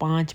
5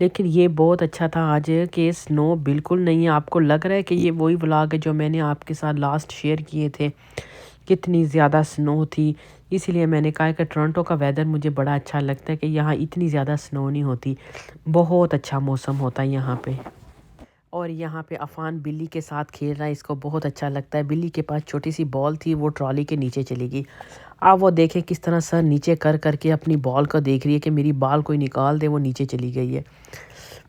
لیکن یہ بہت اچھا تھا آج کہ سنو بالکل نہیں ہے. آپ کو لگ رہا ہے کہ یہ وہی ولاگ ہے جو میں نے آپ کے ساتھ لاسٹ شیئر کیے تھے. کتنی زیادہ سنو تھی. اسی لیے میں نے کہا کہ ٹورنٹو کا ویدر مجھے بڑا اچھا لگتا ہے کہ یہاں اتنی زیادہ سنو نہیں ہوتی. بہت اچھا موسم ہوتا ہے یہاں پہ. اور یہاں پہ عفان بلی کے ساتھ کھیل رہا ہے. اس کو بہت اچھا لگتا ہے. بلی کے پاس چھوٹی سی بال تھی, وہ ٹرالی کے نیچے چلی گئی. اب وہ دیکھیں کس طرح سر نیچے کر کر کے اپنی بال کو دیکھ رہی ہے کہ میری بال کوئی نکال دے. وہ نیچے چلی گئی ہے.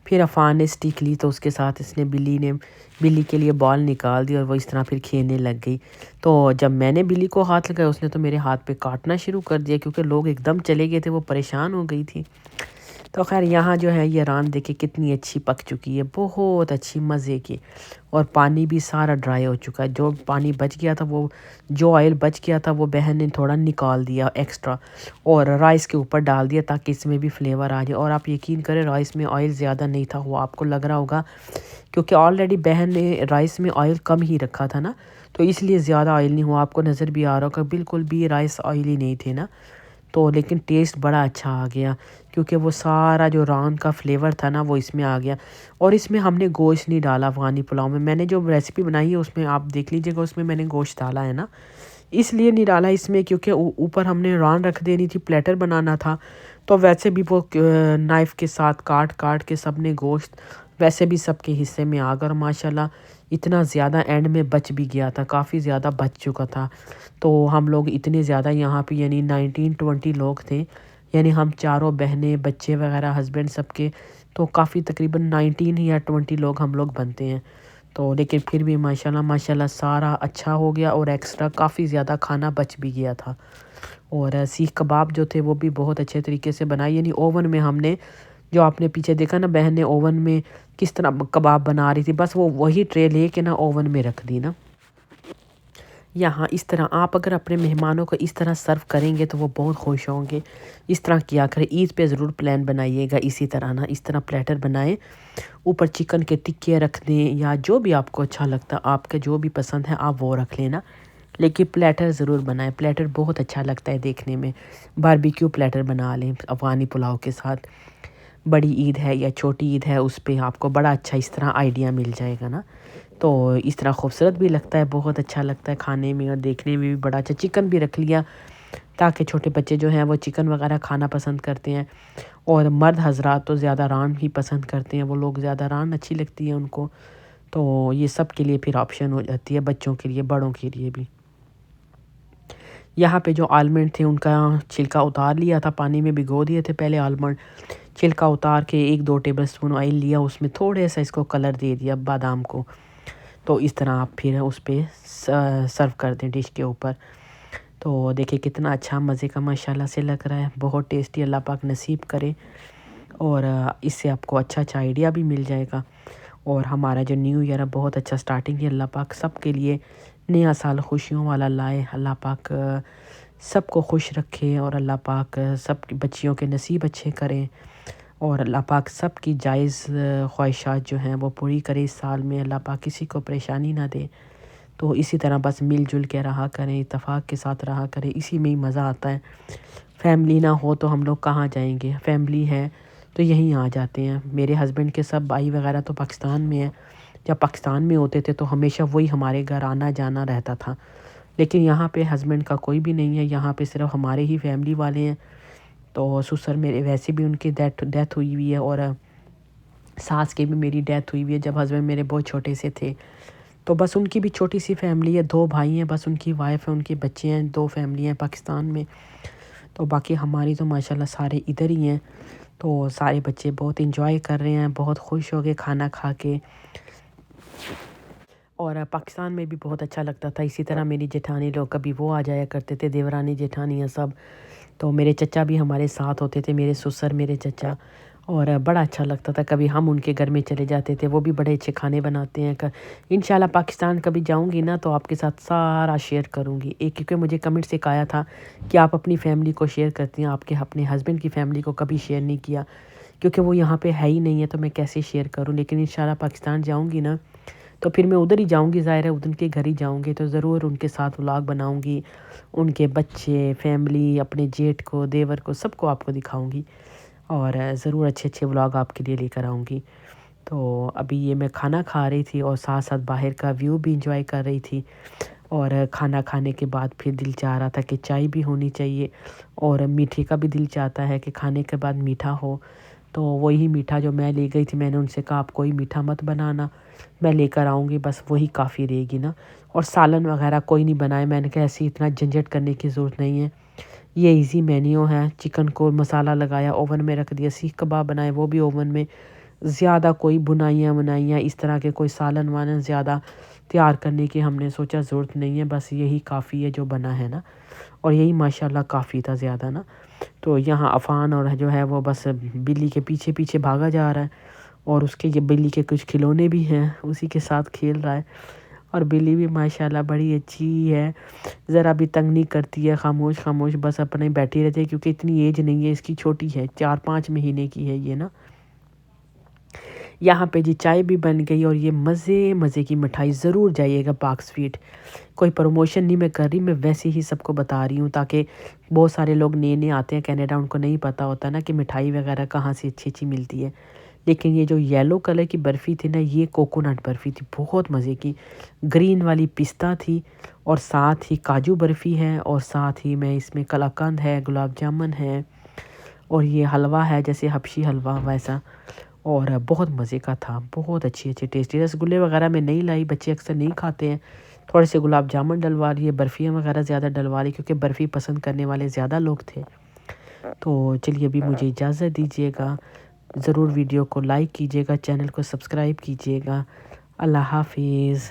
پھر عفان نے اسٹک لی تو اس کے ساتھ اس نے بلی کے لیے بال نکال دی اور وہ اس طرح پھر کھیلنے لگ گئی. تو جب میں نے بلی کو ہاتھ لگایا اس نے تو میرے ہاتھ پہ کاٹنا شروع کر دیا, کیونکہ لوگ ایک دم چلے گئے تھے, وہ پریشان ہو گئی تھی. تو خیر یہاں جو ہے یہ ران دیکھے کتنی اچھی پک چکی ہے, بہت اچھی مزے کی. اور پانی بھی سارا ڈرائی ہو چکا ہے. جو پانی بچ گیا تھا جو آئل بچ گیا تھا وہ بہن نے تھوڑا نکال دیا ایکسٹرا اور رائس کے اوپر ڈال دیا تاکہ اس میں بھی فلیور آ جائے. اور آپ یقین کریں رائس میں آئل زیادہ نہیں تھا, وہ آپ کو لگ رہا ہوگا کیونکہ آلریڈی بہن نے رائس میں آئل کم ہی رکھا تھا نا, تو اس لیے زیادہ آئل نہیں ہوا. آپ کو نظر بھی آ رہا ہوگا بالکل بھی رائس آئلی نہیں تھے نا. تو لیکن ٹیسٹ بڑا اچھا آ گیا کیونکہ وہ سارا جو ران کا فلیور تھا نا وہ اس میں آ گیا. اور اس میں ہم نے گوشت نہیں ڈالا افغانی پلاؤ میں. میں نے جو ریسیپی بنائی ہے اس میں آپ دیکھ لیجیے گا, اس میں نے گوشت ڈالا ہے نا. اس لیے نہیں ڈالا اس میں کیونکہ اوپر ہم نے ران رکھ دینی تھی, پلیٹر بنانا تھا. تو ویسے بھی وہ نائف کے ساتھ کاٹ کے سب نے گوشت ویسے بھی سب کے حصے میں آ کر ماشاءاللہ اتنا زیادہ اینڈ میں بچ بھی گیا تھا, کافی زیادہ بچ چکا تھا. تو ہم لوگ اتنے زیادہ یہاں پہ یعنی 19-20 لوگ تھے, یعنی ہم چاروں بہنیں بچے وغیرہ ہسبینڈ سب کے, تو کافی تقریباً 19 یا 20 لوگ ہم لوگ بنتے ہیں. تو لیکن پھر بھی ماشاءاللہ سارا اچھا ہو گیا اور ایکسٹرا کافی زیادہ کھانا بچ بھی گیا تھا. اور سیخ کباب جو تھے وہ بھی بہت اچھے طریقے سے بنائے, یعنی اوون میں ہم نے جو آپ نے پیچھے دیکھا نا بہن نے اوون میں کس طرح کباب بنا رہی تھی, بس وہ وہی ٹرے لے کے نا اوون میں رکھ دی نا. یہاں اس طرح آپ اگر اپنے مہمانوں کو اس طرح سرو کریں گے تو وہ بہت خوش ہوں گے. اس طرح کیا کریں, عید پہ ضرور پلان بنائیے گا اسی طرح نا, اس طرح پلیٹر بنائیں, اوپر چکن کے ٹکے رکھ دیں یا جو بھی آپ کو اچھا لگتا ہے, آپ کا جو بھی پسند ہے آپ وہ رکھ لینا. لیکن پلیٹر ضرور بنائیں, پلیٹر بہت اچھا لگتا ہے دیکھنے میں. باربیکیو پلیٹر بنا لیں افغانی پلاؤ کے ساتھ. بڑی عید ہے یا چھوٹی عید ہے اس پہ آپ کو بڑا اچھا اس طرح آئیڈیا مل جائے گا نا. تو اس طرح خوبصورت بھی لگتا ہے, بہت اچھا لگتا ہے کھانے میں اور دیکھنے میں بھی بڑا اچھا. چکن بھی رکھ لیا تاکہ چھوٹے بچے جو ہیں وہ چکن وغیرہ کھانا پسند کرتے ہیں, اور مرد حضرات تو زیادہ ران ہی پسند کرتے ہیں, وہ لوگ زیادہ ران اچھی لگتی ہے ان کو. تو یہ سب کے لیے پھر آپشن ہو جاتی ہے, بچوں کے لیے بڑوں کے لیے بھی. یہاں پہ جو آلمنڈ تھے ان کا چھلکا اتار لیا تھا, پانی میں بھگو دیے تھے پہلے آلمنڈ. چھلکا اتار کے 1-2 ٹیبل سپون آئل لیا, اس میں تھوڑے سا اس کو کلر دے دیا بادام کو. تو اس طرح آپ پھر اس پہ سرو کر دیں ڈش کے اوپر. تو دیکھیں کتنا اچھا مزے کا ماشاءاللہ سے لگ رہا ہے, بہت ٹیسٹی. اللہ پاک نصیب کرے اور اس سے آپ کو اچھا آئیڈیا بھی مل جائے گا. اور ہمارا جو نیو ایئر ہے بہت اچھا سٹارٹنگ ہے. اللہ پاک سب کے لیے نیا سال خوشیوں والا لائے. اللہ پاک سب کو خوش رکھے اور اللہ پاک سب کی بچیوں کے نصیب اچھے کریں, اور اللہ پاک سب کی جائز خواہشات جو ہیں وہ پوری کرے اس سال میں. اللہ پاک کسی کو پریشانی نہ دے. تو اسی طرح بس مل جل کے رہا کریں, اتفاق کے ساتھ رہا کریں, اسی میں ہی مزہ آتا ہے. فیملی نہ ہو تو ہم لوگ کہاں جائیں گے, فیملی ہے تو یہیں آ جاتے ہیں. میرے ہسبینڈ کے سب بھائی وغیرہ تو پاکستان میں ہیں. جب پاکستان میں ہوتے تھے تو ہمیشہ وہی ہمارے گھر آنا جانا رہتا تھا. لیکن یہاں پہ ہسبینڈ کا کوئی بھی نہیں ہے, یہاں پہ صرف ہمارے ہی فیملی والے ہیں. تو سسر میرے ویسے بھی ان کی ڈیتھ ہوئی ہوئی ہے, اور ساس کی بھی میری ڈیتھ ہوئی ہوئی ہے جب ہسبینڈ میرے بہت چھوٹے سے تھے. تو بس ان کی بھی چھوٹی سی فیملی ہے, 2 بھائی ہیں بس, ان کی وائف ہے, ان کے بچے ہیں, 2 فیملی ہیں پاکستان میں. تو باقی ہماری تو ماشاءاللہ سارے ادھر ہی ہیں. تو سارے بچے بہت انجوائے کر رہے ہیں, بہت خوش ہو گئے کھانا کھا کے. اور پاکستان میں بھی بہت اچھا لگتا تھا. اسی طرح میری جیٹھانی لوگ کبھی وہ آ جایا کرتے تھے, دیورانی جیٹھانیاں سب. تو میرے چچا بھی ہمارے ساتھ ہوتے تھے, میرے سسر میرے چچا, اور بڑا اچھا لگتا تھا. کبھی ہم ان کے گھر میں چلے جاتے تھے, وہ بھی بڑے اچھے کھانے بناتے ہیں. انشاءاللہ پاکستان کبھی جاؤں گی نا تو آپ کے ساتھ سارا شیئر کروں گی. کیونکہ مجھے کمنٹ سے کہا تھا کہ آپ اپنی فیملی کو شیئر کرتی ہیں, آپ کے اپنے ہسبینڈ کی فیملی کو کبھی شیئر نہیں کیا, کیونکہ وہ یہاں پہ ہے ہی نہیں ہے تو میں کیسے شیئر کروں. لیکن انشاءاللہ پاکستان جاؤں گی نا تو پھر میں ادھر ہی جاؤں گی, ظاہر ہے ان کے گھر ہی جاؤں گی, تو ضرور ان کے ساتھ ولاگ بناؤں گی. ان کے بچے, فیملی, اپنے جیٹ کو, دیور کو, سب کو آپ کو دکھاؤں گی. اور ضرور اچھے اچھے ولاگ آپ کے لیے لے کر آؤں گی۔ تو ابھی یہ میں کھانا کھا رہی تھی اور ساتھ ساتھ باہر کا ویو بھی انجوائے کر رہی تھی، اور کھانا کھانے کے بعد پھر دل چاہ رہا تھا کہ چائے بھی ہونی چاہیے، اور میٹھے کا بھی دل چاہتا ہے کہ کھانے کے بعد میٹھا ہو۔ تو وہی میٹھا جو میں لے گئی تھی، میں نے ان سے کہا آپ کوئی میٹھا مت بنانا، میں لے کر آؤں گی، بس وہی کافی رہے گی نا، اور سالن وغیرہ کوئی نہیں بنائے۔ میں نے کہا ایسے اتنا جھنجھٹ کرنے کی ضرورت نہیں ہے، یہ ایزی مینیو ہے۔ چکن کو مسالہ لگایا، اوون میں رکھ دیا، سیخ کباب بنائے وہ بھی اوون میں۔ زیادہ کوئی بنائیاں اس طرح کے کوئی سالن وانن زیادہ تیار کرنے کی ہم نے سوچا ضرورت نہیں ہے، بس یہی کافی ہے جو بنا ہے نا، اور یہی ماشاءاللہ کافی تھا زیادہ نا۔ تو یہاں عفان اور جو ہے وہ بس بلی کے پیچھے پیچھے بھاگا جا رہا ہے، اور اس کے یہ بلی کے کچھ کھلونے بھی ہیں، اسی کے ساتھ کھیل رہا ہے، اور بلی بھی ماشاءاللہ بڑی اچھی ہے، ذرا بھی تنگ نہیں کرتی ہے، خاموش خاموش بس اپنے بیٹھی رہتی ہے، کیونکہ اتنی ایج نہیں ہے اس کی، چھوٹی ہے، 4-5 مہینے کی ہے یہ نا۔ یہاں پہ جی چائے بھی بن گئی، اور یہ مزے کی مٹھائی، ضرور جائیے گا پاک سویٹ۔ کوئی پروموشن نہیں میں کر رہی، میں ویسے ہی سب کو بتا رہی ہوں، تاکہ بہت سارے لوگ نئے آتے ہیں کینیڈا، ان کو نہیں پتہ ہوتا نا کہ مٹھائی وغیرہ کہاں سے اچھی ملتی ہے۔ لیکن یہ جو یلو کلر کی برفی تھی نا، یہ کوکونٹ برفی تھی، بہت مزے کی۔ گرین والی پستہ تھی، اور ساتھ ہی کاجو برفی ہے، اور ساتھ ہی میں اس میں قلاقند ہے، گلاب جامن ہے، اور یہ حلوہ ہے جیسے حبشی حلوہ ویسا، اور بہت مزے کا تھا، بہت اچھی ٹیسٹی۔ رسگلے وغیرہ میں نہیں لائی، بچے اکثر نہیں کھاتے ہیں، تھوڑے سے گلاب جامن ڈلوا لیے، برفیاں وغیرہ زیادہ ڈلوا لی، کیونکہ برفی پسند کرنے والے زیادہ لوگ تھے۔ تو چلیے ابھی مجھے اجازت دیجیے گا، ضرور ویڈیو کو لائک کیجیے گا، چینل کو سبسکرائب کیجیے گا۔ اللہ حافظ۔